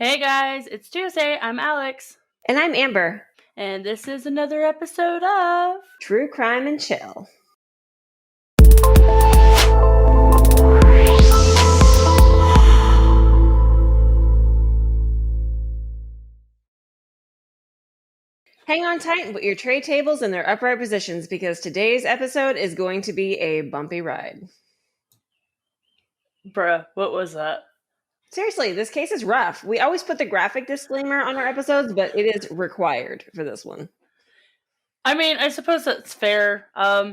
Hey guys, it's Tuesday. I'm Alex. And I'm Amber. And this is another episode of True Crime and Chill. Hang on tight and put your tray tables in their upright positions because today's episode is going to be a bumpy ride. Bruh, what was that? Seriously, this case is rough. We always put the graphic disclaimer on our episodes, but it is required for this one. I mean, I suppose that's fair.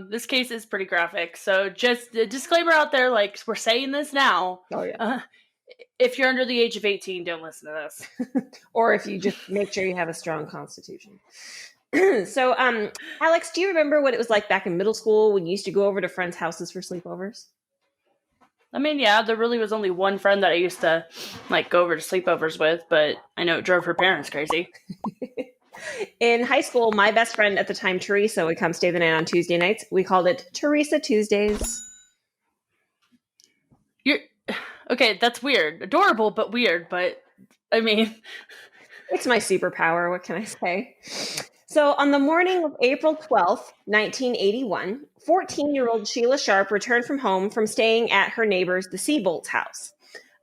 This case is pretty graphic, so just a disclaimer out there, like, we're saying this now. Oh, yeah. If you're under the age of 18, don't listen to this. Or if you just make sure you have a strong constitution. So, Alex, do you remember what it was like back in middle school when you used to go over to friends' houses for sleepovers? I mean, yeah, there really was only one friend that I used to, go over to sleepovers with, but I know it drove her parents crazy. In high school, my best friend at the time, Teresa, would come stay the night on Tuesday nights. We called it Teresa Tuesdays. Okay, that's weird. Adorable, but weird, but, I mean... It's my superpower, what can I say? So on the morning of April 12th, 1981, 14-year-old Sheila Sharp returned from home from staying at her neighbor's, the Seabolt's house.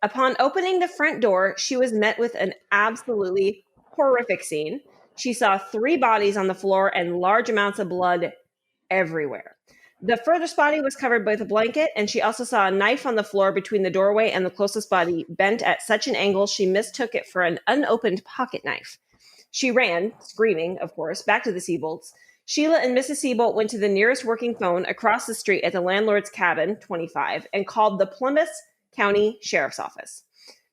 Upon opening the front door, she was met with an absolutely horrific scene. She saw 3 bodies on the floor and large amounts of blood everywhere. The furthest body was covered with a blanket, and she also saw a knife on the floor between the doorway and the closest body, bent at such an angle she mistook it for an unopened pocket knife. She ran, screaming, of course, back to the Seabolts. Sheila and Mrs. Seabolt went to the nearest working phone across the street at the landlord's cabin, 25, and called the Plymouth County Sheriff's Office.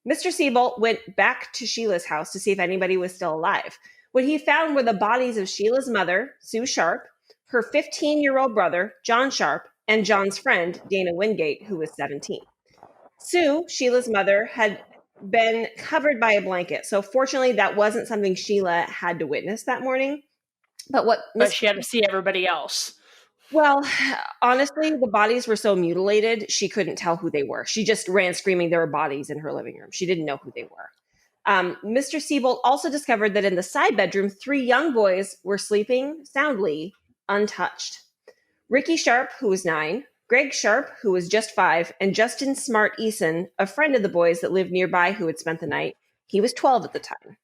Mr. Seabolt went back to Sheila's house to see if anybody was still alive. What he found were the bodies of Sheila's mother, Sue Sharp, her 15-year-old brother, John Sharp, and John's friend, Dana Wingate, who was 17. Sue, Sheila's mother, had been covered by a blanket, so fortunately that wasn't something Sheila had to witness that morning. But she had to see everybody else. Well, honestly, the bodies were so mutilated, she couldn't tell who they were. She just ran screaming there were bodies in her living room. She didn't know who they were. Mr. Seabolt also discovered that in the side bedroom, 3 young boys were sleeping soundly, untouched. Ricky Sharp, who was 9, Greg Sharp, who was just 5, and Justin Smart Eason, a friend of the boys that lived nearby who had spent the night. He was 12 at the time.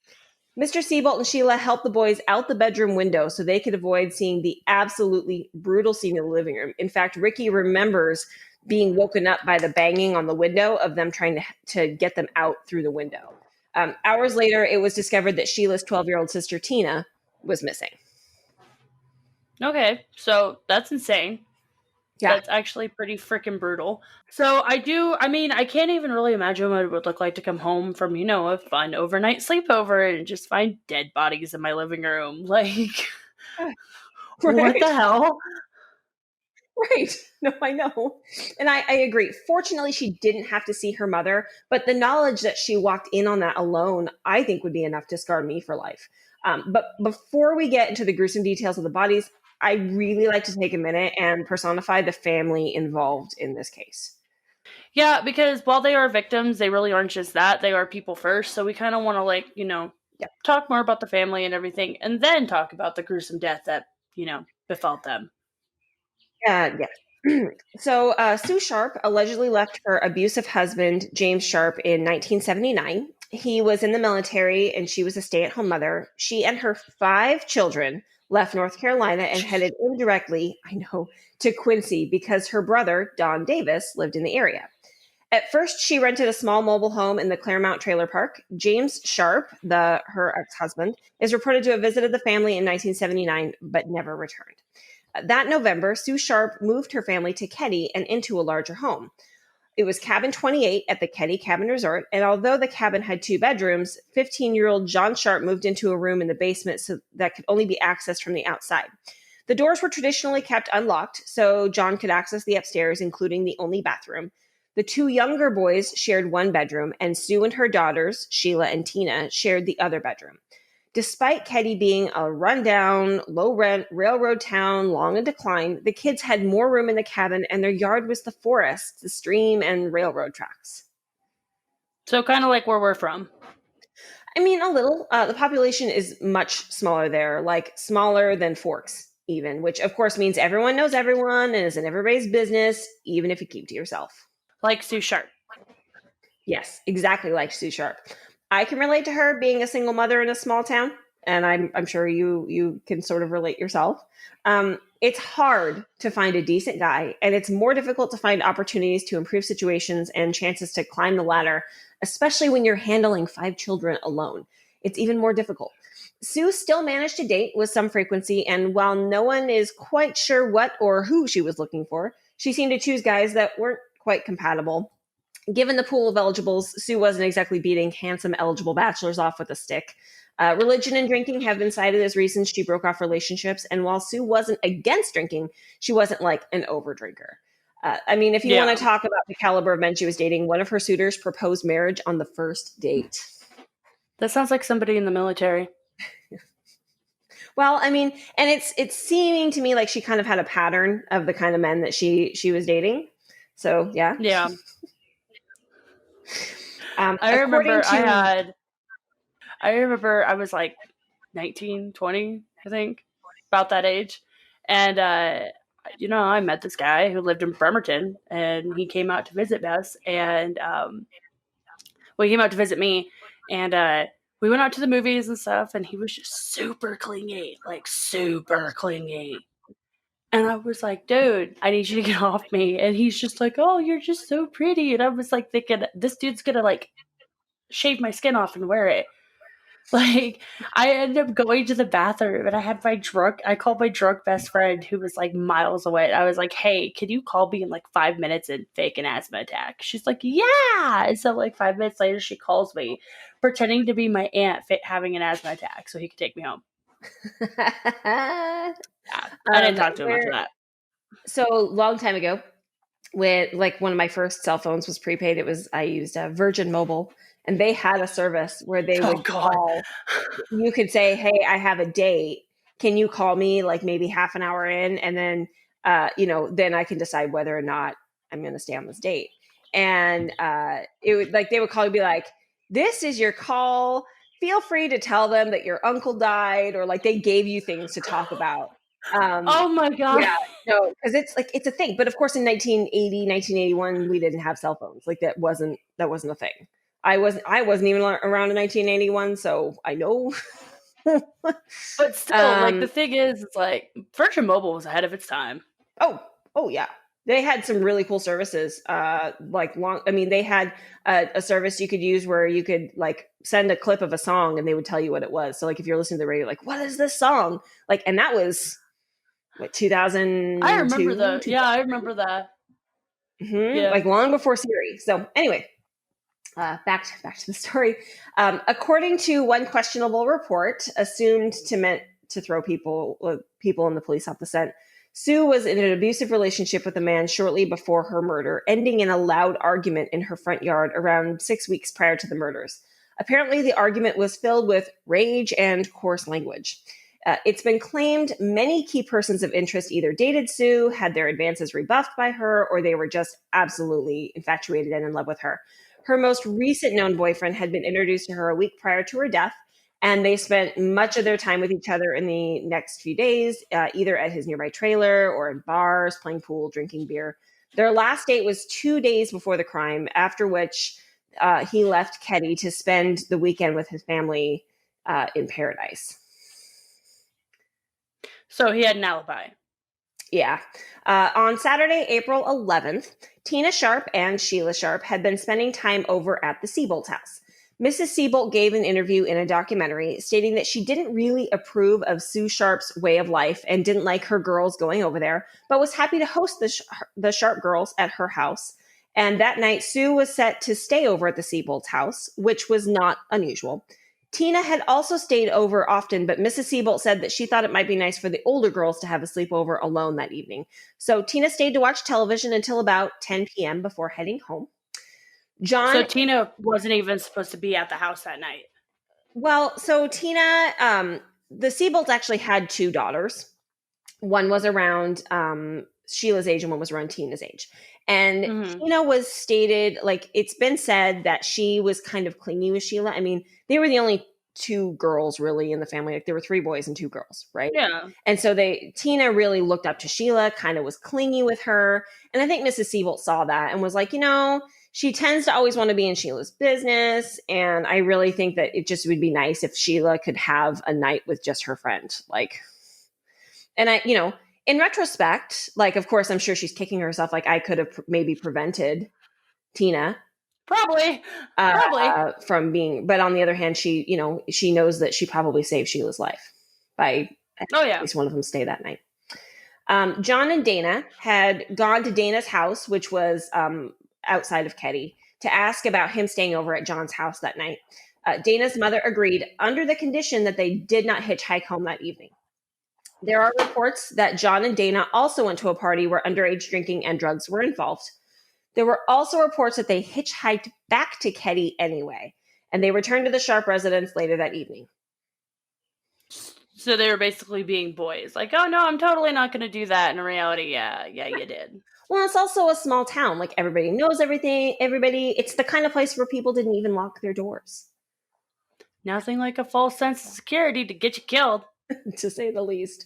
Mr. Seabolt and Sheila helped the boys out the bedroom window so they could avoid seeing the absolutely brutal scene in the living room. In fact, Ricky remembers being woken up by the banging on the window of them trying to get them out through the window. Hours later, it was discovered that Sheila's 12-year-old sister, Tina, was missing. Okay, so that's insane. Yeah. That's actually pretty freaking brutal. So I can't even really imagine what it would look like to come home from, a fun overnight sleepover and just find dead bodies in my living room. Like, right. What the hell? Right. No, I know. And I agree. Fortunately, she didn't have to see her mother, but the knowledge that she walked in on that alone, I think would be enough to scar me for life. But before we get into the gruesome details of the bodies, I really like to take a minute and personify the family involved in this case. Yeah, because while they are victims, they really aren't just that. They are people first. So we kind of want to, talk more about the family and everything, and then talk about the gruesome death that, befell them. Yeah. So Sue Sharp allegedly left her abusive husband, James Sharp, in 1979. He was in the military and she was a stay-at-home mother. She and her 5 children left North Carolina and headed indirectly, to Quincy because her brother, Don Davis, lived in the area. At first, she rented a small mobile home in the Claremont Trailer Park. James Sharp, her ex-husband, is reported to have visited the family in 1979 but never returned. That November, Sue Sharp moved her family to Keddie and into a larger home. It was cabin 28 at the Keddie Cabin Resort, and although the cabin had 2 bedrooms, 15-year-old John Sharp moved into a room in the basement so that could only be accessed from the outside. The doors were traditionally kept unlocked, so John could access the upstairs, including the only bathroom. The 2 younger boys shared one bedroom, and Sue and her daughters, Sheila and Tina, shared the other bedroom. Despite Keddie being a rundown, low-rent railroad town, long in decline, the kids had more room in the cabin, and their yard was the forest, the stream, and railroad tracks. So kind of like where we're from. I mean, a little. The population is much smaller there, like smaller than Forks, even, which of course means everyone knows everyone and is in everybody's business, even if you keep to yourself. Like Sue Sharp. Yes, exactly like Sue Sharp. I can relate to her being a single mother in a small town, and I'm sure you can sort of relate yourself. It's hard to find a decent guy, and it's more difficult to find opportunities to improve situations and chances to climb the ladder, especially when you're handling 5 children alone. It's even more difficult. Sue still managed to date with some frequency, and while no one is quite sure what or who she was looking for, she seemed to choose guys that weren't quite compatible. Given the pool of eligibles, Sue wasn't exactly beating handsome eligible bachelors off with a stick. Religion and drinking have been cited as reasons she broke off relationships, and while Sue wasn't against drinking, she wasn't like an overdrinker. I mean, if you want to talk about the caliber of men she was dating, one of her suitors proposed marriage on the first date. That sounds like somebody in the military. Well, I mean, and it's seeming to me like she kind of had a pattern of the kind of men that she was dating. So yeah. Yeah. I remember I was like 19, 20, I think, about that age. And, I met this guy who lived in Bremerton, and he came out to visit us. And, he came out to visit me. And we went out to the movies and stuff, and he was just super clingy, like super clingy. And I was like, dude, I need you to get off me. And he's just like, oh, you're just so pretty. And I was like thinking, this dude's going to like shave my skin off and wear it. Like, I ended up going to the bathroom, and I called my drunk best friend who was like miles away. I was like, hey, can you call me in like 5 minutes and fake an asthma attack? She's like, yeah. And so like 5 minutes later, she calls me pretending to be my aunt having an asthma attack so he could take me home. Yeah, I didn't talk to him after that. So long time ago, when like one of my first cell phones was prepaid, I used Virgin Mobile, and they had a service where they would call. You could say, hey, I have a date. Can you call me like maybe half an hour in? And then, then I can decide whether or not I'm going to stay on this date. And it would like, they would call and be like, this is your call. Feel free to tell them that your uncle died, or like they gave you things to talk about. Oh my God. Yeah, no, because it's a thing. But of course, in 1980, 1981, we didn't have cell phones. Like that wasn't a thing. I wasn't even around in 1981, so I know. But still, like the thing is, it's like Virgin Mobile was ahead of its time. Oh yeah. They had some really cool services. They had a service you could use where you could like send a clip of a song and they would tell you what it was. So like if you're listening to the radio, like, what is this song? Like, and that was what, 2000. I remember that. Yeah, I remember that. Mm-hmm. Yeah. Like long before Siri. So anyway, back to the story. According to one questionable report, assumed to meant to throw people in the police off the scent, Sue was in an abusive relationship with a man shortly before her murder, ending in a loud argument in her front yard around 6 weeks prior to the murders. Apparently, the argument was filled with rage and coarse language. It's been claimed many key persons of interest either dated Sue, had their advances rebuffed by her, or they were just absolutely infatuated and in love with her. Her most recent known boyfriend had been introduced to her a week prior to her death, and they spent much of their time with each other in the next few days, either at his nearby trailer or in bars, playing pool, drinking beer. Their last date was 2 days before the crime, after which he left Keddie to spend the weekend with his family in Paradise. So he had an alibi. Yeah. On Saturday, April 11th, Tina Sharp and Sheila Sharp had been spending time over at the Seabolt house. Mrs. Seabolt gave an interview in a documentary stating that she didn't really approve of Sue Sharp's way of life and didn't like her girls going over there, but was happy to host the Sharp girls at her house. And that night, Sue was set to stay over at the Seabolt house, which was not unusual. Tina had also stayed over often, but Mrs. Seabolt said that she thought it might be nice for the older girls to have a sleepover alone that evening. So Tina stayed to watch television until about 10 p.m. before heading home. So Tina wasn't even supposed to be at the house that night. Well, so Tina, the Seabolts actually had 2 daughters. One was around Sheila's age and one was around Tina's age. And Tina was stated, like, it's been said that she was kind of clingy with Sheila. I mean, they were the only two girls really in the family. Like, there were 3 boys and 2 girls, right? Yeah. And so Tina really looked up to Sheila, kind of was clingy with her. And I think Mrs. Siebold saw that and was like, she tends to always want to be in Sheila's business. And I really think that it just would be nice if Sheila could have a night with just her friend. Like, and in retrospect, like, of course, I'm sure she's kicking herself. Like, I could have maybe prevented Tina probably from being, but on the other hand, she knows that she probably saved Sheila's life by at least one of them stay that night. John and Dana had gone to Dana's house, which was outside of Keddie, to ask about him staying over at John's house that night. Dana's mother agreed under the condition that they did not hitchhike home that evening. There are reports that John and Dana also went to a party where underage drinking and drugs were involved. There were also reports that they hitchhiked back to Keddie anyway, and they returned to the Sharp residence later that evening. So they were basically being boys. Like, oh no, I'm totally not going to do that. In reality, yeah, you did. Well, it's also a small town. Like, everybody knows everything. It's the kind of place where people didn't even lock their doors. Nothing like a false sense of security to get you killed. To say the least.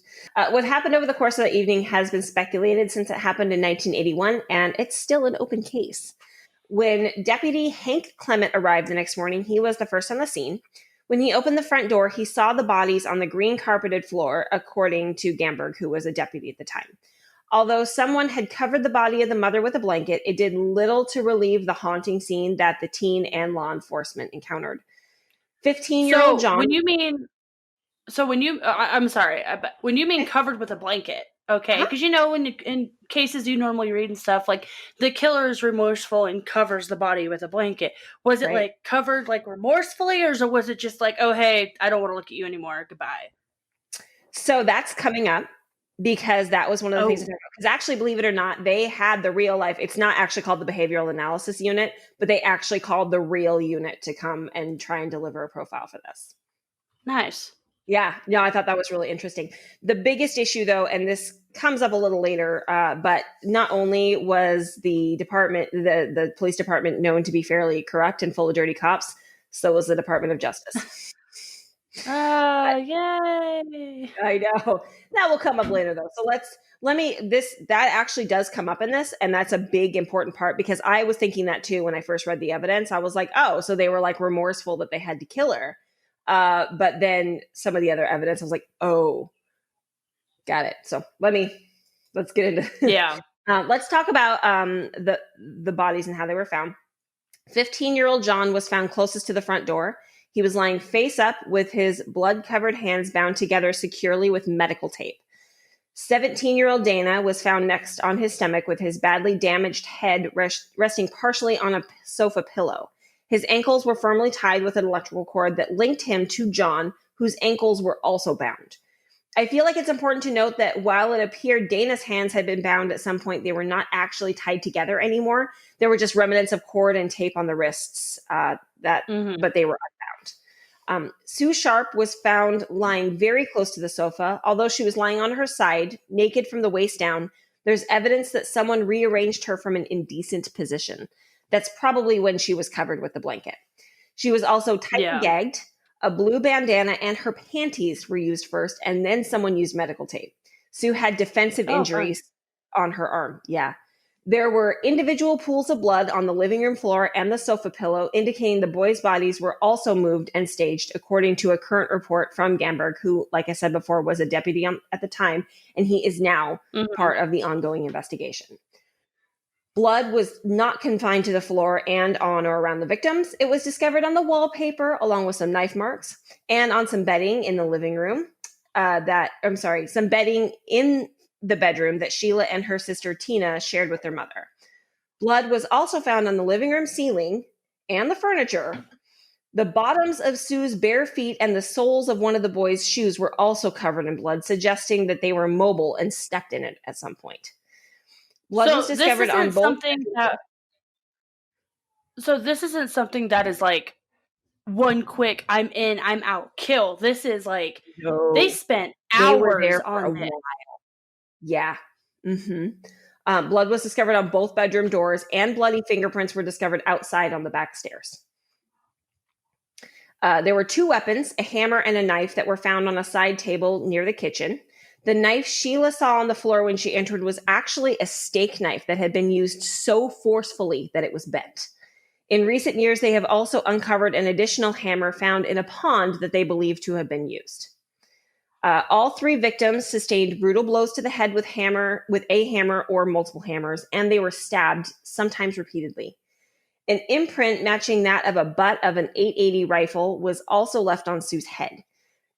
What happened over the course of the evening has been speculated since it happened in 1981, and it's still an open case. When Deputy Hank Clement arrived the next morning, he was the first on the scene. When he opened the front door, he saw the bodies on the green carpeted floor, according to Gamberg, who was a deputy at the time. Although someone had covered the body of the mother with a blanket, it did little to relieve the haunting scene that the teen and law enforcement encountered. 15-year-old John... I'm sorry, but when you mean covered with a blanket, okay? Because in cases you normally read and stuff, like, the killer is remorseful and covers the body with a blanket. Was it like covered like remorsefully, or was it just like, oh hey, I don't want to look at you anymore, goodbye? So that's coming up, because that was one of the things. Because actually, believe it or not, they had the real life. It's not actually called the behavioral analysis unit, but they actually called the real unit to come and try and deliver a profile for this. Nice. Yeah, no, I thought that was really interesting. The biggest issue, though, and this comes up a little later, but not only was the department, the police department, known to be fairly corrupt and full of dirty cops, so was the Department of Justice. Yay! I know. That will come up later, though. So that actually does come up in this, and that's a big, important part, because I was thinking that, too, when I first read the evidence. I was like, oh, so they were, like, remorseful that they had to kill her. But then some of the other evidence, I was like, oh, got it. So let's get into let's talk about the bodies and how they were found. 15-year-old John was found closest to the front door. He was lying face up with his blood-covered hands bound together securely with medical tape. 17-year-old Dana was found next on his stomach with his badly damaged head resting partially on a sofa pillow. His ankles were firmly tied with an electrical cord that linked him to John, whose ankles were also bound. I feel like it's important to note that while it appeared Dana's hands had been bound at some point, they were not actually tied together anymore. There were just remnants of cord and tape on the wrists, but they were unbound. Sue Sharp was found lying very close to the sofa. Although she was lying on her side, naked from the waist down, there's evidence that someone rearranged her from an indecent position. That's probably when she was covered with the blanket. She was also tightly gagged. A blue bandana and her panties were used first, and then someone used medical tape. Sue had defensive injuries on her arm. Yeah. There were individual pools of blood on the living room floor and the sofa pillow, indicating the boys' bodies were also moved and staged, according to a current report from Gamberg, who, like I said before, was a deputy at the time, and he is now part of the ongoing investigation. Blood was not confined to the floor and on or around the victims. It was discovered on the wallpaper, along with some knife marks, and on some bedding in the living room. Some bedding in the bedroom that Sheila and her sister Tina shared with their mother. Blood was also found on the living room ceiling and the furniture. The bottoms of Sue's bare feet and the soles of one of the boys' shoes were also covered in blood, suggesting that they were mobile and stepped in it at some point. Blood was discovered on both. So this isn't something that is like one quick, I'm in, I'm out, kill. This is like, they spent hours on it. Yeah. Blood was discovered on both bedroom doors, and bloody fingerprints were discovered outside on the back stairs. There were 2 weapons, a hammer and a knife, that were found on a side table near the kitchen. The knife Sheila saw on the floor when she entered was actually a steak knife that had been used so forcefully that it was bent. In recent years, they have also uncovered an additional hammer found in a pond that they believe to have been used. All 3 victims sustained brutal blows to the head with a hammer or multiple hammers, and they were stabbed, sometimes repeatedly. An imprint matching that of a butt of an .880 rifle was also left on Sue's head.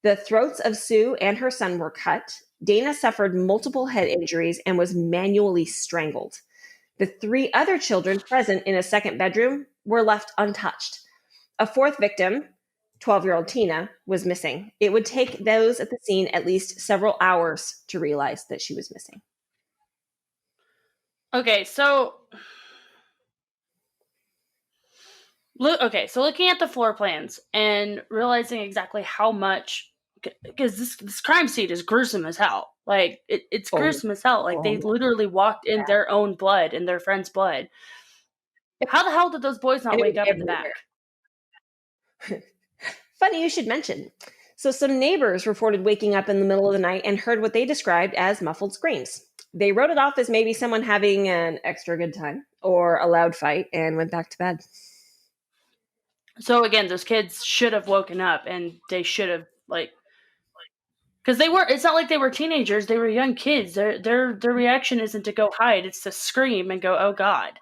The throats of Sue and her son were cut. Dana suffered multiple head injuries and was manually strangled. The 3 other children present in a second bedroom were left untouched. A 4th victim, 12-year-old Tina, was missing. It would take those at the scene at least several hours to realize that she was missing. Okay, so looking at the floor plans and realizing exactly how much, because this crime scene is gruesome as hell. Like, it's gruesome as hell. Like, they literally walked in their own blood, in their friend's blood. How the hell did those boys not wake up in the back? Funny you should mention. So some neighbors reported waking up in the middle of the night and heard what they described as muffled screams. They wrote it off as maybe someone having an extra good time or a loud fight and went back to bed. So again, those kids should have woken up, and they should have, like, because it's not like they were teenagers, they were young kids. Their reaction isn't to go hide, it's to scream and go, oh God.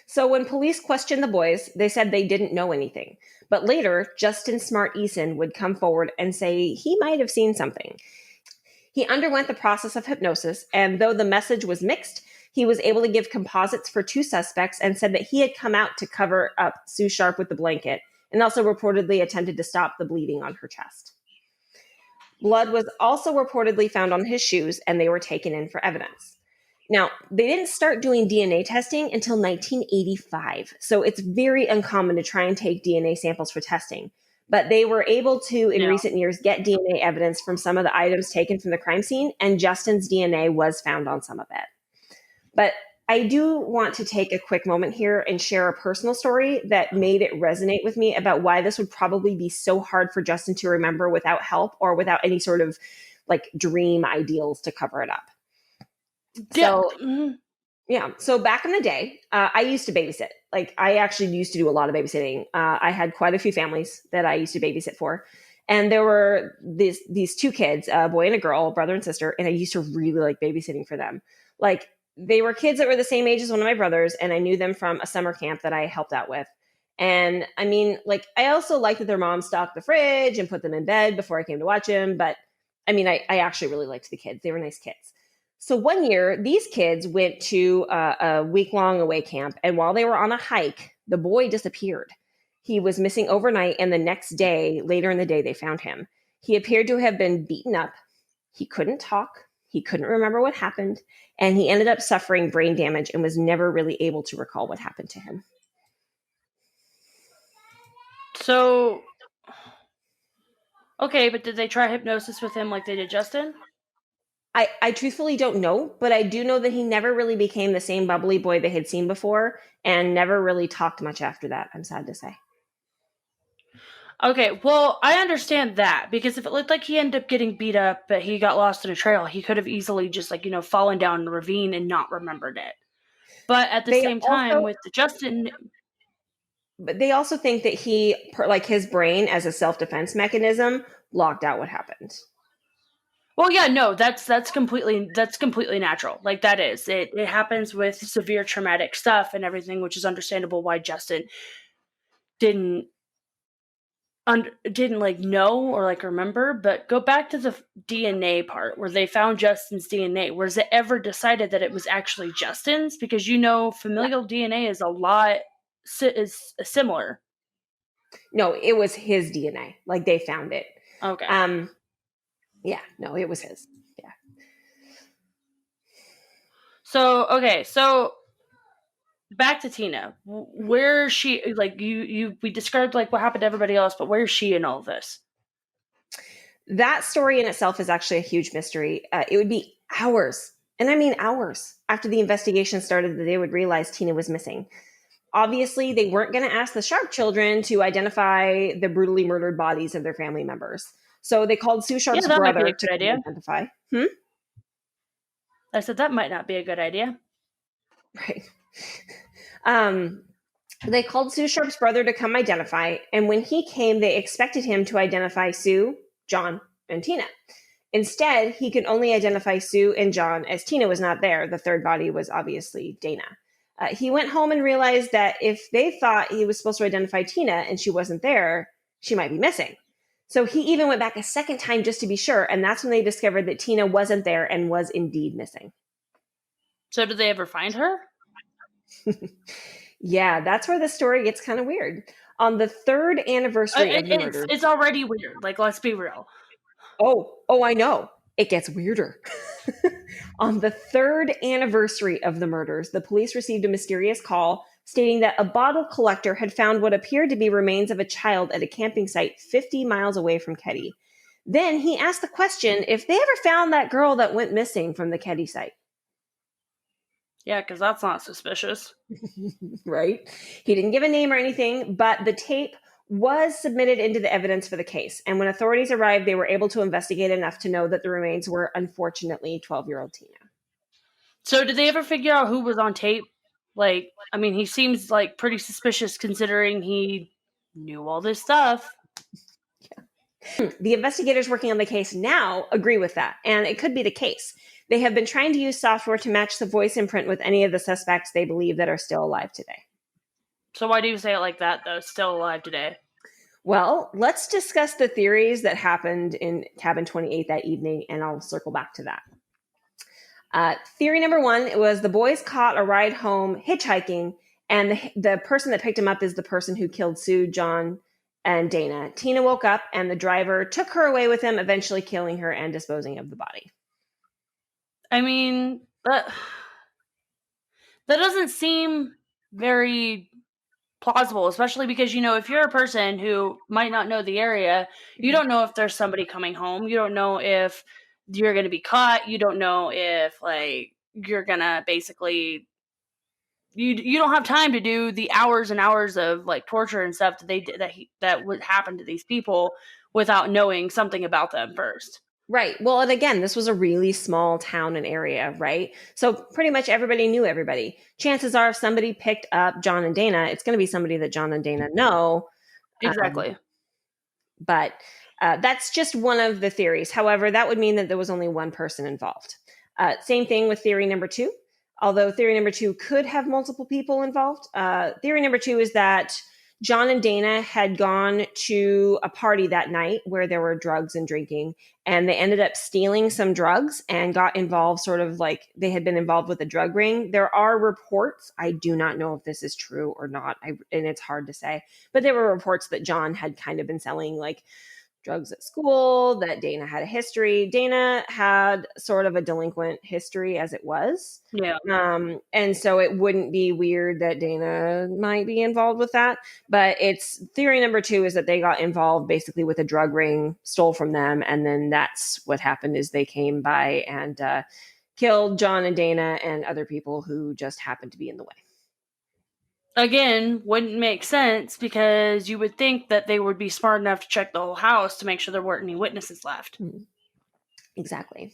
So when police questioned the boys, they said they didn't know anything. But later, Justin Smart Eason would come forward and say he might have seen something. He underwent the process of hypnosis, and though the message was mixed, he was able to give composites for 2 suspects and said that he had come out to cover up Sue Sharp with the blanket, and also reportedly attempted to stop the bleeding on her chest. Blood was also reportedly found on his shoes, and they were taken in for evidence. Now, they didn't start doing DNA testing until 1985, so it's very uncommon to try and take DNA samples for testing. But they were able to, in recent years, get DNA evidence from some of the items taken from the crime scene, and Justin's DNA was found on some of it. But I do want to take a quick moment here and share a personal story that made it resonate with me about why this would probably be so hard for Justin to remember without help or without any sort of like dream ideals to cover it up. So back in the day, I used to babysit. Like, I actually used to do a lot of babysitting. I had quite a few families that I used to babysit for. And there were these 2 kids, a boy and a girl, brother and sister, and I used to really like babysitting for them. Like, they were kids that were the same age as one of my brothers, and I knew them from a summer camp that I helped out with. And I mean, like, I also liked that their mom stocked the fridge and put them in bed before I came to watch them. But I mean, I actually really liked the kids. They were nice kids. So one year, these kids went to a week-long away camp, and while they were on a hike, the boy disappeared. He was missing overnight, and the next day, later in the day, they found him. He appeared to have been beaten up. He couldn't talk. He couldn't remember what happened, and he ended up suffering brain damage and was never really able to recall what happened to him. So, okay, but did they try hypnosis with him like they did Justin? I truthfully don't know, but I do know that he never really became the same bubbly boy they had seen before and never really talked much after that, I'm sad to say. Okay, well, I understand that, because if it looked like he ended up getting beat up, but he got lost in a trail, he could have easily just, like, fallen down a ravine and not remembered it. But at the same time, with the Justin... But they also think that he, like, his brain as a self-defense mechanism, blocked out what happened. Well, yeah, no, that's completely natural. Like, that is. It happens with severe traumatic stuff and everything, which is understandable why Justin didn't like know or like remember. But go back to the DNA part where they found Justin's DNA. Was it ever decided that it was actually Justin's? Because familial DNA is a lot is similar. No, it was his DNA. Like, they found it. Okay. Yeah, no, it was his. Yeah. So back to Tina. Where is she? Like, we described like what happened to everybody else, but where is she in all of this? That story in itself is actually a huge mystery. It would be hours And I mean hours after the investigation started that they would realize Tina was missing. Obviously, they weren't going to ask the Sharp children to identify the brutally murdered bodies of their family members. So they called Sue Sharp's that might be brother a to good idea. identify. I said that might not be a good idea. Right. They called Sue Sharp's brother to come identify, and when he came, they expected him to identify Sue, John, and Tina. Instead, he could only identify Sue and John, as Tina was not there. The third body was obviously Dana. He went home and realized that if they thought he was supposed to identify Tina and she wasn't there, she might be missing. So he even went back a second time just to be sure, and that's when they discovered that Tina wasn't there and was indeed missing. So did they ever find her? Yeah, that's where the story gets kind of weird. On the third anniversary of the murder. It's already weird. Like, let's be real. Oh, I know. It gets weirder. On the third anniversary of the murders, the police received a mysterious call stating that a bottle collector had found what appeared to be remains of a child at a camping site 50 miles away from Keddie. Then he asked the question if they ever found that girl that went missing from the Keddie site. Yeah, because that's not suspicious. Right? He didn't give a name or anything, but the tape was submitted into the evidence for the case. And when authorities arrived, they were able to investigate enough to know that the remains were unfortunately 12-year-old Tina. So did they ever figure out who was on tape? Like, I mean, he seems like pretty suspicious considering he knew all this stuff. Yeah. The investigators working on the case now agree with that, and it could be the case. They have been trying to use software to match the voice imprint with any of the suspects they believe that are still alive today. So why do you say it like that, though? Still alive today? Well, let's discuss the theories that happened in Cabin 28 that evening, and I'll circle back to that. Theory number one was the boys caught a ride home hitchhiking, and the person that picked him up is the person who killed Sue, John, and Dana. Tina woke up, and the driver took her away with him, eventually killing her and disposing of the body. I mean, that doesn't seem very plausible, especially because, you know, if you're a person who might not know the area, you don't know if there's somebody coming home. You don't know if you're going to be caught. You don't know if, like, you're going to basically... You don't have time to do the hours and hours of, like, torture and stuff that would happen to these people without knowing something about them first. Right. Well, and again, this was a really small town and area, right? So pretty much everybody knew everybody. Chances are if somebody picked up John and Dana, it's going to be somebody that John and Dana know. Exactly. But that's just one of the theories. However, that would mean that there was only one person involved. Same thing with theory number two. Although theory number two could have multiple people involved. Theory number two is that John and Dana had gone to a party that night where there were drugs and drinking, and they ended up stealing some drugs and got involved, sort of like they had been involved with a drug ring. There are reports, I do not know if this is true or not, and it's hard to say, but there were reports that John had kind of been selling like drugs at school, that Dana had a history. Dana had sort of a delinquent history as it was. Yeah. And so it wouldn't be weird that Dana might be involved with that. But it's theory number two is that they got involved basically with a drug ring, stole from them. And then that's what happened is they came by and killed John and Dana and other people who just happened to be in the way. Again, wouldn't make sense because you would think that they would be smart enough to check the whole house to make sure there weren't any witnesses left. Exactly.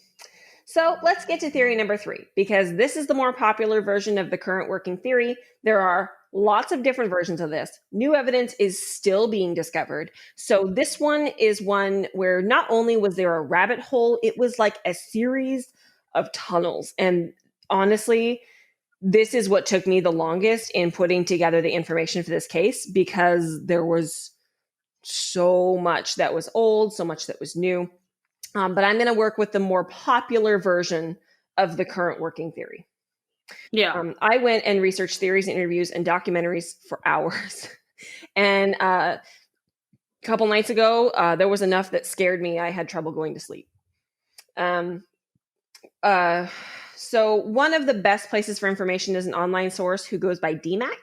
So let's get to theory number three, because this is the more popular version of the current working theory. There are lots of different versions of this. New evidence is still being discovered. So this one is one where not only was there a rabbit hole, it was like a series of tunnels. And honestly, this is what took me the longest in putting together the information for this case, because there was so much that was old, so much that was new. But I'm going to work with the more popular version of the current working theory. Yeah. I went and researched theories, interviews, and documentaries for hours. And a couple nights ago, there was enough that scared me. I had trouble going to sleep. So one of the best places for information is an online source who goes by DMAC.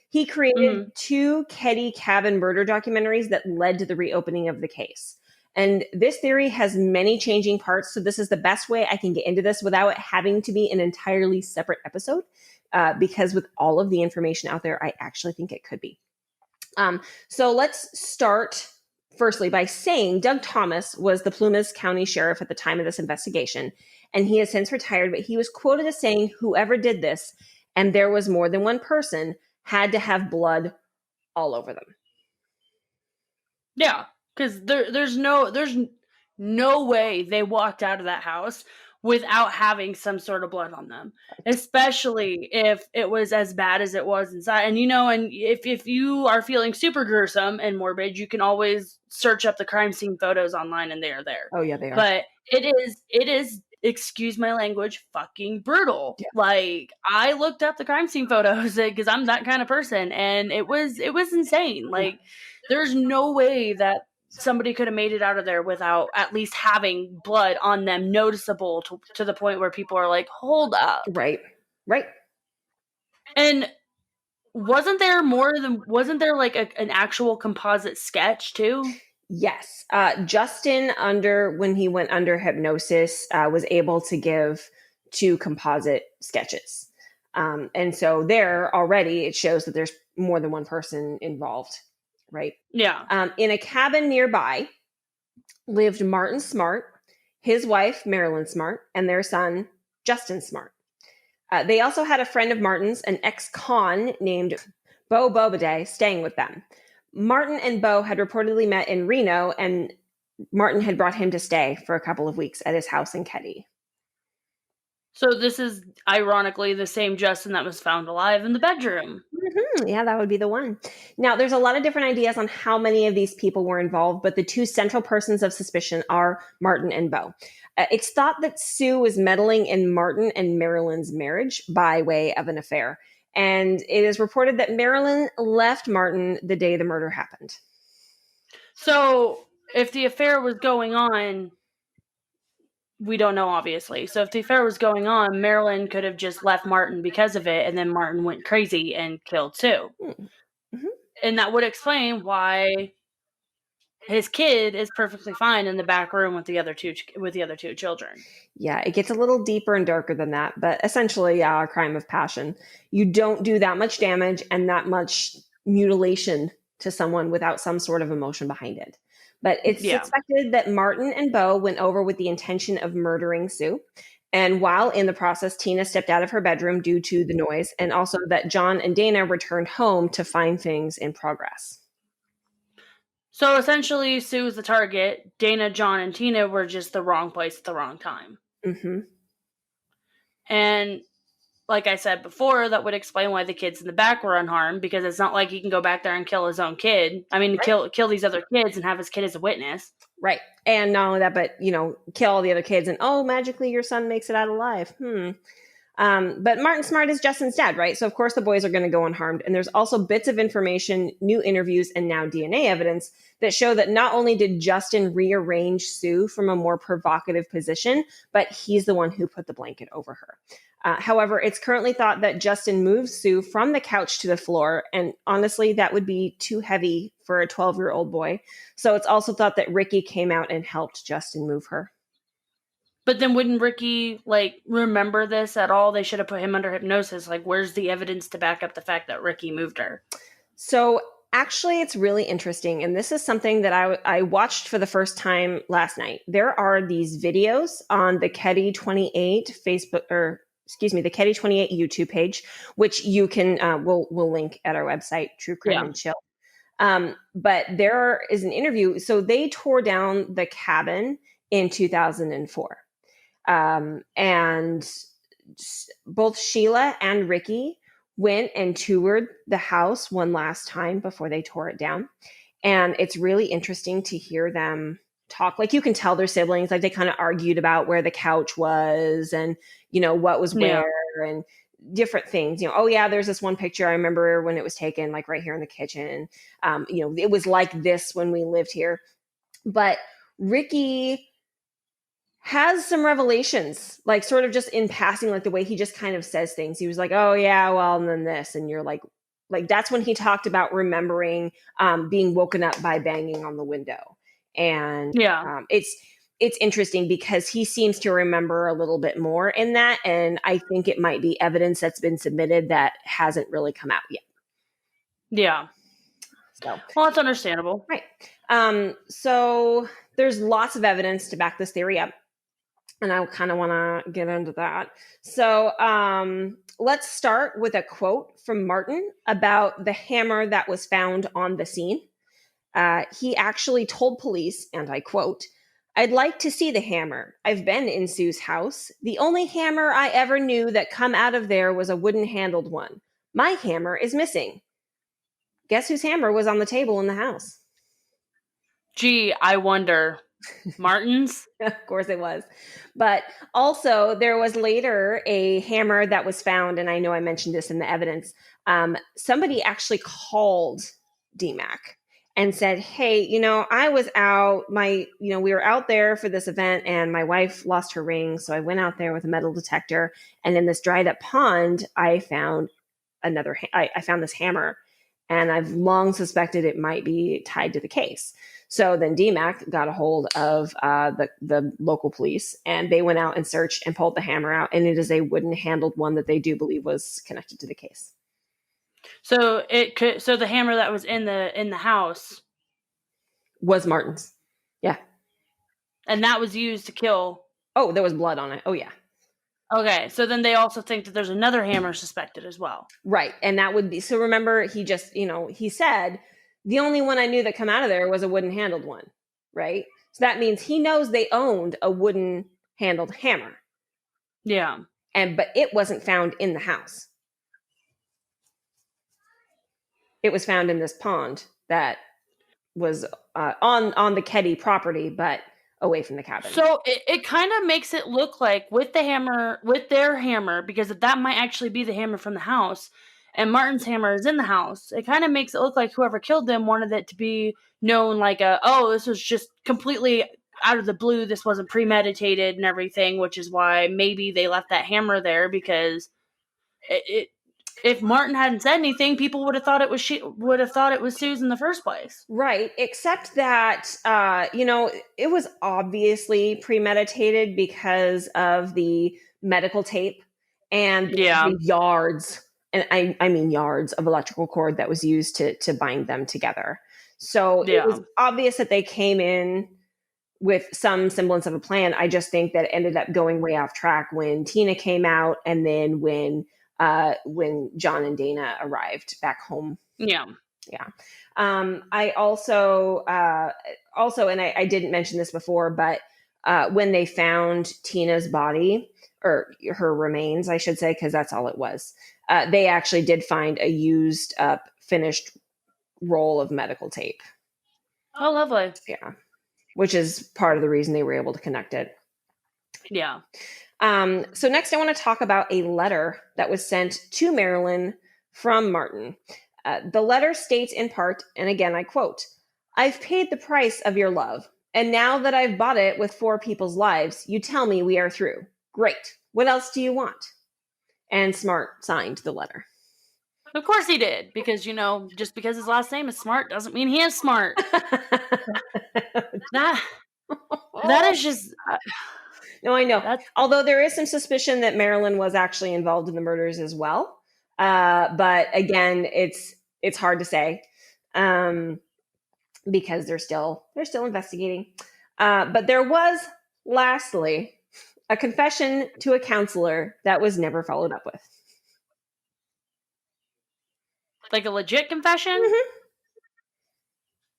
He created two Keddie Cabin murder documentaries that led to the reopening of the case. And this theory has many changing parts. So this is the best way I can get into this without it having to be an entirely separate episode. Because with all of the information out there, I actually think it could be. So let's start firstly by saying Doug Thomas was the Plumas County Sheriff at the time of this investigation, and he has since retired, but he was quoted as saying whoever did this, and there was more than one person, had to have blood all over them. Yeah, because there's no way they walked out of that house without having some sort of blood on them, especially if it was as bad as it was inside. And and if you are feeling super gruesome and morbid, you can always search up the crime scene photos online, and they are there. Oh yeah, they are. But it is, excuse my language, fucking brutal. Yeah. Like, I looked up the crime scene photos because I'm that kind of person, and it was insane. Like, there's no way that somebody could have made it out of there without at least having blood on them, noticeable to the point where people are like, hold up. Right. And wasn't there like an actual composite sketch too? Yes. Justin, when he went under hypnosis, was able to give 2 composite sketches. And so there already it shows that there's more than one person involved. Right? Yeah. In a cabin nearby lived Martin Smart, his wife, Marilyn Smart, and their son, Justin Smart. They also had a friend of Martin's, an ex-con named Bo Bobaday, staying with them. Martin and Bo had reportedly met in Reno, and Martin had brought him to stay for a couple of weeks at his house in Keddie. So this is ironically the same Justin that was found alive in the bedroom. Mm-hmm. Yeah, that would be the one. Now, there's a lot of different ideas on how many of these people were involved, but the 2 central persons of suspicion are Martin and Bo. It's thought that Sue was meddling in Martin and Marilyn's marriage by way of an affair. And it is reported that Marilyn left Martin the day the murder happened. So if the affair was going on, we don't know, obviously. So if the affair was going on, Marilyn could have just left Martin because of it, and then Martin went crazy and killed Sue. Mm-hmm. And that would explain why his kid is perfectly fine in the back room with the other two children. Yeah, it gets a little deeper and darker than that, but essentially, a crime of passion. You don't do that much damage and that much mutilation to someone without some sort of emotion behind it. But it's suspected that Martin and Bo went over with the intention of murdering Sue. And while in the process, Tina stepped out of her bedroom due to the noise, and also that John and Dana returned home to find things in progress. So essentially, Sue was the target. Dana, John, and Tina were just the wrong place at the wrong time. Mm-hmm. And like I said before, that would explain why the kids in the back were unharmed, because it's not like he can go back there and kill his own kid. I mean, right. kill these other kids and have his kid as a witness. Right. And not only that, but, kill all the other kids and, magically your son makes it out alive. But Martin Smart is Justin's dad, right? So, of course, the boys are going to go unharmed. And there's also bits of information, new interviews, and now DNA evidence that show that not only did Justin rearrange Sue from a more provocative position, but he's the one who put the blanket over her. However, it's currently thought that Justin moved Sue from the couch to the floor. And honestly, that would be too heavy for a 12-year-old boy. So it's also thought that Ricky came out and helped Justin move her. But then wouldn't Ricky, remember this at all? They should have put him under hypnosis. Where's the evidence to back up the fact that Ricky moved her? So actually, it's really interesting. And this is something that I watched for the first time last night. There are these videos on the Keddie 28 the Keddie 28 YouTube page, which you can, we'll link at our website, True Crime and Chill. But there is an interview. So they tore down the cabin in 2004. And both Sheila and Ricky went and toured the house one last time before they tore it down. And it's really interesting to hear them talk. You can tell they're siblings, they kind of argued about where the couch was and, what was where and different things, there's this one picture I remember when it was taken, right here in the kitchen. It was like this when we lived here. But Ricky has some revelations, sort of just in passing, the way he just kind of says things. He was like, oh yeah, well, and then this, and you're like that's when he talked about remembering being woken up by banging on the window. And Yeah. it's interesting because he seems to remember a little bit more in that, and I think it might be evidence that's been submitted that hasn't really come out yet. Yeah. So, well, that's understandable. Right. So there's lots of evidence to back this theory up, and I kind of want to get into that. So let's start with a quote from Martin about the hammer that was found on the scene. He actually told police, and I quote, "I'd like to see the hammer. I've been in Sue's house. The only hammer I ever knew that come out of there was a wooden-handled one. My hammer is missing." Guess whose hammer was on the table in the house? Gee, I wonder. Martin's? Of course it was. But also, there was later a hammer that was found, and I know I mentioned this in the evidence. Somebody actually called DMAC and said, "Hey, I was out, we were out there for this event, and my wife lost her ring, so I went out there with a metal detector, and in this dried up pond, I found I found this hammer, and I've long suspected it might be tied to the case." So then DMAC got a hold of the local police, and they went out and searched and pulled the hammer out, and it is a wooden-handled one that they do believe was connected to the case. So the hammer that was in the house was Martin's. Yeah. And that was used to kill. Oh, there was blood on it. Oh, yeah. Okay, so then they also think that there's another hammer suspected as well. Right, and that would be, so remember, he just, he said, the only one I knew that come out of there was a wooden-handled one, right? So that means he knows they owned a wooden-handled hammer. Yeah. But it wasn't found in the house. It was found in this pond that was on the Keddie property, but away from the cabin. So it kind of makes it look like with their hammer, because that might actually be the hammer from the house, and Martin's hammer is in the house. It kind of makes it look like whoever killed them wanted it to be known like this was just completely out of the blue. This wasn't premeditated and everything, which is why maybe they left that hammer there, because if Martin hadn't said anything, people would have thought it was Sue's in the first place. Right, except that it was obviously premeditated because of the medical tape and the yards, and I mean yards of electrical cord that was used to bind them together. So it was obvious that they came in with some semblance of a plan. I just think that it ended up going way off track when Tina came out, and then when John and Dana arrived back home. Yeah. I also, and I didn't mention this before, but when they found Tina's body, or her remains, I should say, because that's all it was, they actually did find a used up, finished roll of medical tape. Oh, lovely. Yeah. Which is part of the reason they were able to connect it. Yeah. So next I want to talk about a letter that was sent to Marilyn from Martin. The letter states in part, and again I quote, "I've paid the price of your love, and now that I've bought it with 4 people's lives, you tell me we are through. Great. What else do you want?" And Smart signed the letter. Of course he did, because, just because his last name is Smart doesn't mean he is smart. That is just... No, I know. Although there is some suspicion that Marilyn was actually involved in the murders as well. But again, it's hard to say because they're still investigating. But there was, lastly, a confession to a counselor that was never followed up with. Like a legit confession? Mm-hmm.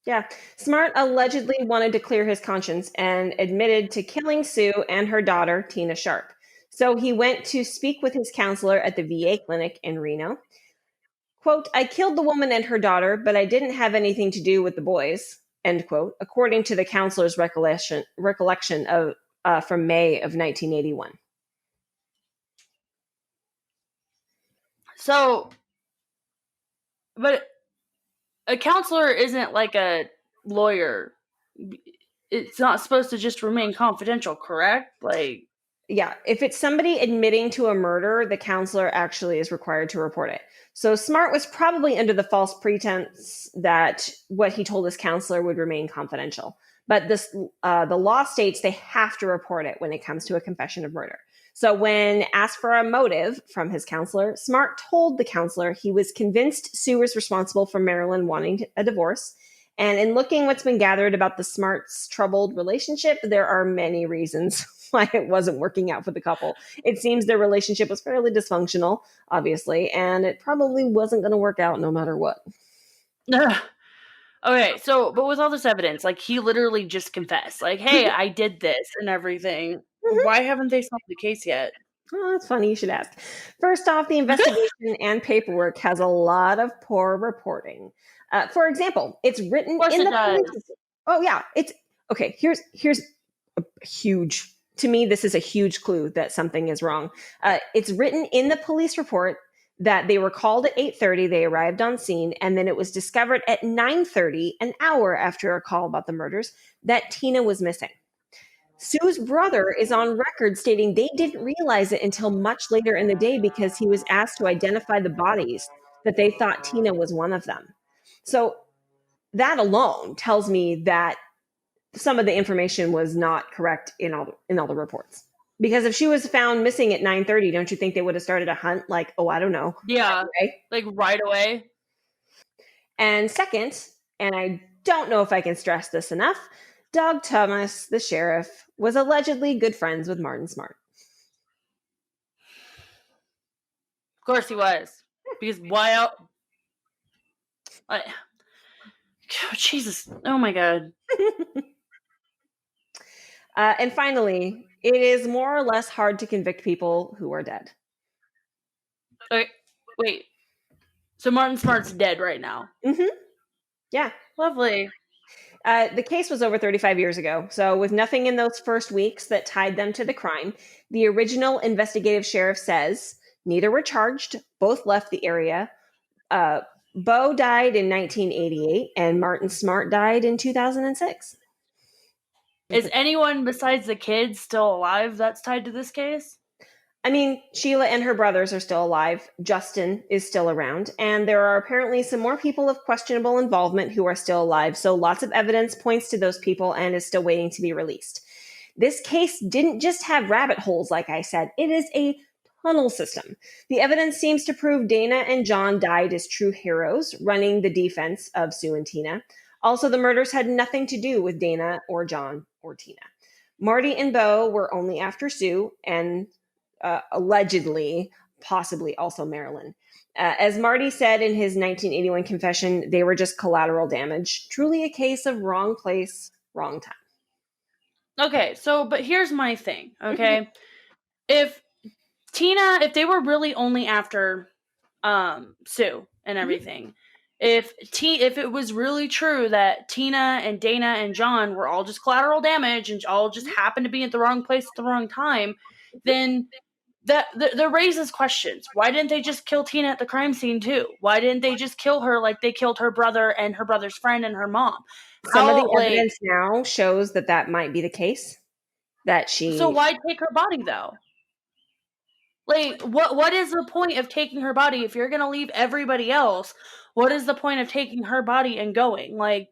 Yeah. Smart allegedly wanted to clear his conscience and admitted to killing Sue and her daughter, Tina Sharp. So he went to speak with his counselor at the VA clinic in Reno. Quote, "I killed the woman and her daughter, but I didn't have anything to do with the boys," end quote, according to the counselor's recollection of from May of 1981. So, but a counselor isn't like a lawyer. It's not supposed to just remain confidential, correct? Like, Yeah, if it's somebody admitting to a murder, the counselor actually is required to report it. So Smart was probably under the false pretense that what he told his counselor would remain confidential. But the law states they have to report it when it comes to a confession of murder. So when asked for a motive from his counselor, Smart told the counselor he was convinced Sue was responsible for Marilyn wanting a divorce. And in looking what's been gathered about the Smarts' troubled relationship, there are many reasons why it wasn't working out for the couple. It seems their relationship was fairly dysfunctional, obviously, and it probably wasn't going to work out no matter what. Okay, so, but with all this evidence, like, he literally just confessed, like, hey, I did this and everything. Why haven't they solved the case yet? Oh, that's funny. You should ask. First off, the investigation and paperwork has a lot of poor reporting. For example, it's written in the police. Oh yeah, it's okay. Here's a huge. To me, this is a huge clue that something is wrong. It's written in the police report that they were called at 8:30. They arrived on scene, and then it was discovered at 9:30, an hour after a call about the murders, that Tina was missing. Sue's brother is on record stating they didn't realize it until much later in the day because he was asked to identify the bodies, that they thought Tina was one of them. So that alone tells me that some of the information was not correct in all the reports. Because if she was found missing at 9:30, don't you think they would have started a hunt? Like, oh, I don't know. Yeah, like right away. And second, and I don't know if I can stress this enough, Doug Thomas, the sheriff, was allegedly good friends with Martin Smart. Of course he was. Because why else? Jesus. Oh my God. And finally, it is more or less hard to convict people who are dead. Okay, wait. So Martin Smart's dead right now? Mm-hmm. Yeah. Lovely. The case was over 35 years ago, so with nothing in those first weeks that tied them to the crime, the original investigative sheriff says neither were charged, both left the area. Bo died in 1988, and Martin Smart died in 2006. Is anyone besides the kids still alive that's tied to this case? I mean, Sheila and her brothers are still alive. Justin is still around. And there are apparently some more people of questionable involvement who are still alive. So lots of evidence points to those people and is still waiting to be released. This case didn't just have rabbit holes, like I said. It is a tunnel system. The evidence seems to prove Dana and John died as true heroes, running the defense of Sue and Tina. Also, the murders had nothing to do with Dana or John or Tina. Marty and Bo were only after Sue and allegedly, possibly also Marilyn. As Marty said in his 1981 confession, they were just collateral damage. Truly a case of wrong place, wrong time. Okay, so, but here's my thing, okay? If they were really only after Sue and everything, if it was really true that Tina and Dana and John were all just collateral damage and all just happened to be at the wrong place at the wrong time, then that raises questions. Why didn't they just kill Tina at the crime scene too? Why didn't they just kill her like they killed her brother and her brother's friend and her mom? Some of the evidence now shows that might be the case. So why take her body though? Like, what is the point of taking her body if you're gonna leave everybody else? What is the point of taking her body and going? Like,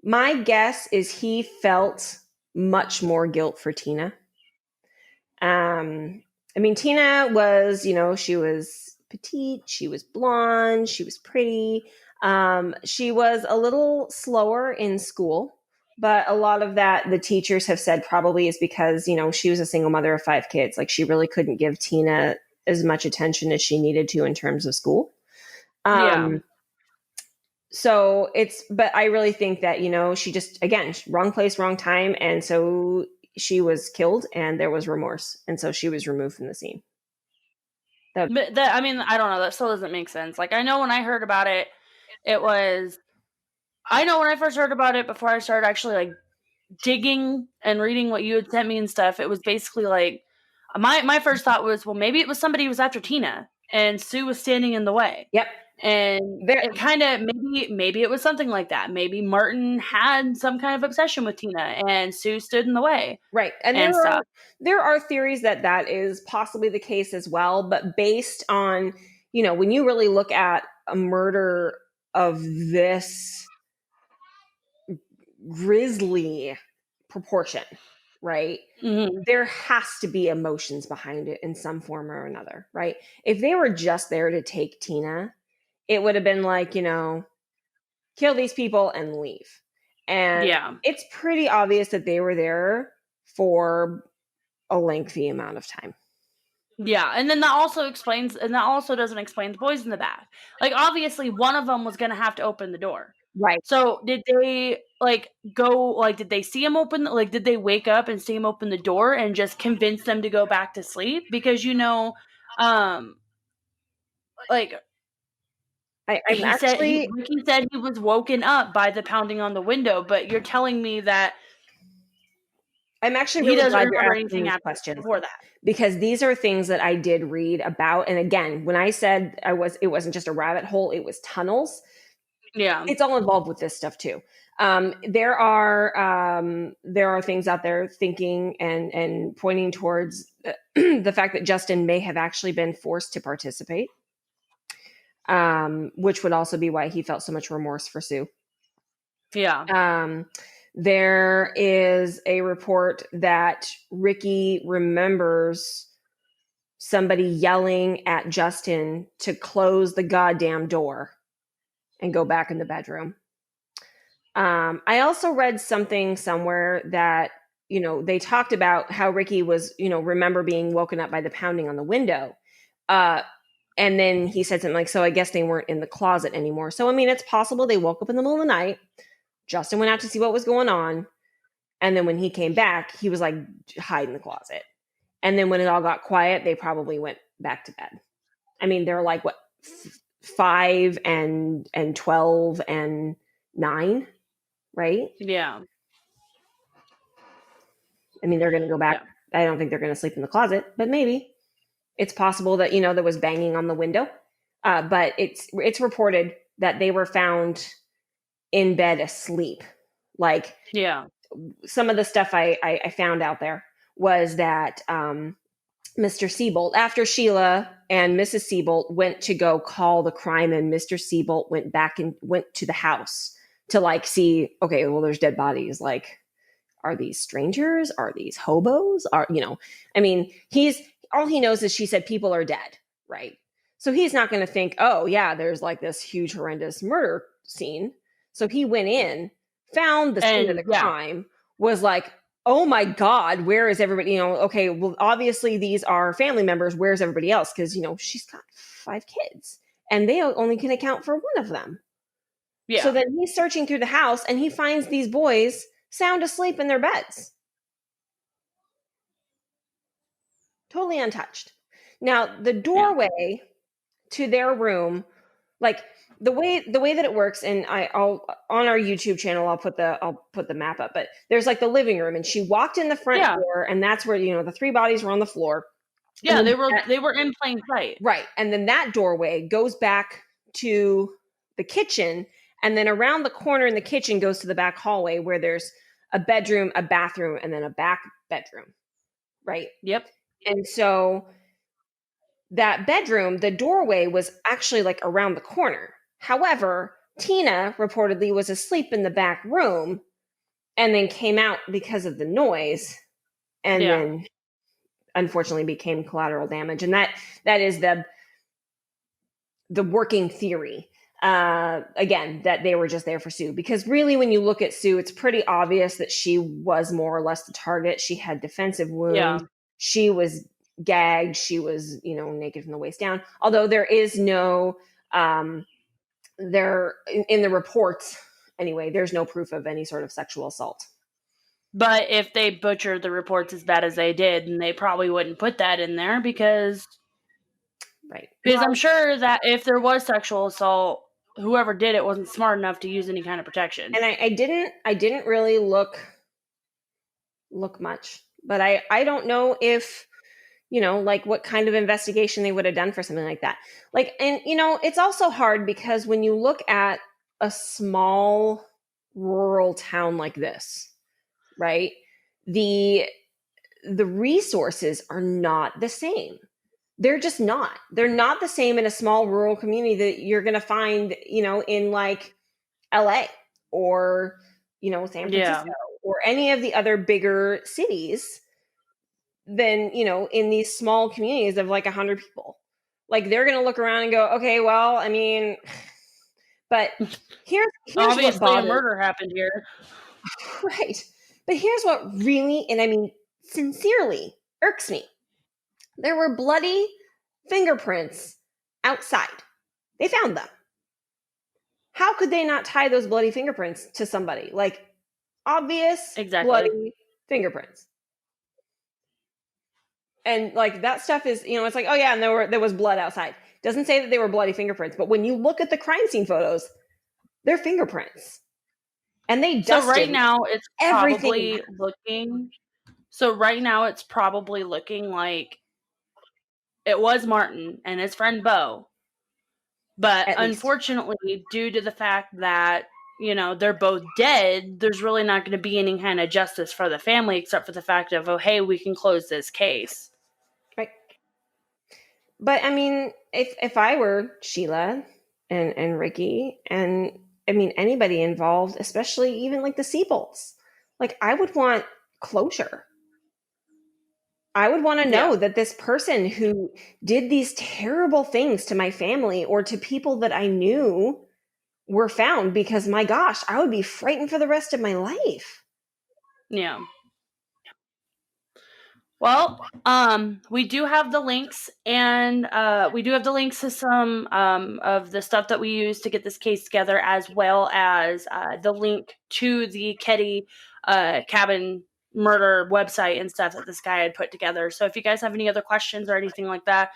my guess is he felt much more guilt for Tina. I mean, Tina was, she was petite, she was blonde, she was pretty. She was a little slower in school, but a lot of that the teachers have said probably is because, she was a single mother of 5 kids. Like, she really couldn't give Tina as much attention as she needed to in terms of school. Yeah. So but I really think that, she just, again, wrong place, wrong time. And so she was killed and there was remorse. And so she was removed from the scene. I mean, I don't know. That still doesn't make sense. Like, I know when I heard about it, I know when I first heard about it before I started actually like digging and reading what you had sent me and stuff, it was basically like, my first thought was, well, maybe it was somebody who was after Tina and Sue was standing in the way. Yep. And it kind of, maybe it was something like that. Maybe Martin had some kind of obsession with Tina and Sue stood in the way. Right. And there are theories that is possibly the case as well. But based on, when you really look at a murder of this grisly proportion, right? Mm-hmm. There has to be emotions behind it in some form or another, right? If they were just there to take Tina, it would have been like, kill these people and leave. And it's pretty obvious that they were there for a lengthy amount of time. Yeah, and then that also doesn't explain the boys in the back. Like, obviously, one of them was going to have to open the door. Right. So, did they, did they see him open, did they wake up and see him open the door and just convince them to go back to sleep? Because, he said he was woken up by the pounding on the window, but you're telling me that I'm actually really glad you're asking these questions before that, because these are things that I did read about. And again, when I said it wasn't just a rabbit hole, it was tunnels. Yeah, it's all involved with this stuff too. There are things out there thinking and pointing towards the fact that Justin may have actually been forced to participate, which would also be why he felt so much remorse for Sue. Yeah. There is a report that Ricky remembers somebody yelling at Justin to close the goddamn door and go back in the bedroom. I also read something somewhere that, they talked about how Ricky was, remember being woken up by the pounding on the window. And then he said something like, so I guess they weren't in the closet anymore. So, I mean, it's possible they woke up in the middle of the night. Justin went out to see what was going on. And then when he came back, he was like, hide in the closet. And then when it all got quiet, they probably went back to bed. I mean, they're like, 5 and 12 and 9, right? Yeah. I mean, they're going to go back. Yeah. I don't think they're going to sleep in the closet, but maybe. It's possible that, there was banging on the window. But it's reported that they were found in bed asleep. Like, yeah, some of the stuff I found out there was that Mr. Seabolt, after Sheila and Mrs. Seabolt went to go call the crime, and Mr. Seabolt went back and went to the house to see, okay, well, there's dead bodies. Like, are these strangers? Are these hobos? I mean, all he knows is she said people are dead, right? So he's not going to think, oh yeah, there's this huge horrendous murder scene. So he went in, found the scene of the crime, was like, oh my God, where is everybody? Okay, well, obviously these are family members. Where's everybody else? Because, she's got 5 kids and they only can account for one of them. Yeah. So then he's searching through the house and he finds these boys sound asleep in their beds. Totally untouched. Now, the doorway to their room, the way that it works, and I'll on our YouTube channel I'll put the map up, but there's the living room, and she walked in the front door, and that's where the 3 bodies were on the floor. Yeah, they were in plain sight. Right. And then that doorway goes back to the kitchen, and then around the corner in the kitchen goes to the back hallway where there's a bedroom, a bathroom, and then a back bedroom. Right? Yep. And so that bedroom, the doorway was actually around the corner. However, Tina reportedly was asleep in the back room and then came out because of the noise, and then unfortunately became collateral damage. And that is the working theory. Again, that they were just there for Sue, because really when you look at Sue, it's pretty obvious that she was more or less the target. She had defensive wounds. Yeah. She was gagged. She was, naked from the waist down. Although there is no, there in the reports anyway, there's no proof of any sort of sexual assault. But if they butchered the reports as bad as they did, then they probably wouldn't put that in there because, right? Because I'm sure that if there was sexual assault, whoever did it wasn't smart enough to use any kind of protection. And I didn't really look much, but I don't know if like what kind of investigation they would have done for something like that. Like, and it's also hard because when you look at a small rural town like this, right? The resources are not the same. They're just not. They're not the same in a small rural community that you're going to find, in like LA or, San Francisco or any of the other bigger cities than, in these small communities of like 100 people. Like they're going to look around and go, okay, well, I mean, but here's obviously what a murder happened here. Right. But here's what really, and I mean, sincerely irks me. There were bloody fingerprints outside. They found them. How could they not tie those bloody fingerprints to somebody? Like obvious bloody fingerprints. And like that stuff is, it's like, oh yeah, and there was blood outside. Doesn't say that they were bloody fingerprints, but when you look at the crime scene photos, they're fingerprints. And they dusted so right now it's everything. probably looking like it was Martin and his friend Bo. But unfortunately, due to the fact that, they're both dead, there's really not going to be any kind of justice for the family except for the fact of, oh, hey, we can close this case. Right. But I mean, if I were Sheila and Ricky and I mean anybody involved, especially even like the Seabolts, like I would want closure. I would want to know that this person who did these terrible things to my family or to people that I knew were found, because my gosh, I would be frightened for the rest of my life. Yeah. Well, we do have the links, and we do have the links to some of the stuff that we use to get this case together, as well as the link to the Keddie Cabin Murder website and stuff that this guy had put together. So if you guys have any other questions or anything like that,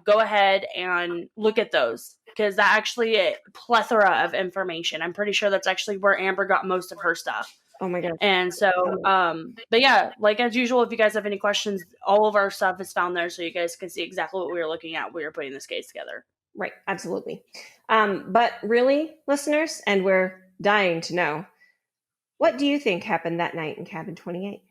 go ahead and look at those, because that actually a plethora of information. I'm pretty sure that's actually where Amber got most of her stuff. Oh my God. And so, but yeah, like as usual, if you guys have any questions, all of our stuff is found there, so you guys can see exactly what we were looking at when we were putting this case together. Right. Absolutely. But really, listeners, and we're dying to know, what do you think happened that night in Cabin 28?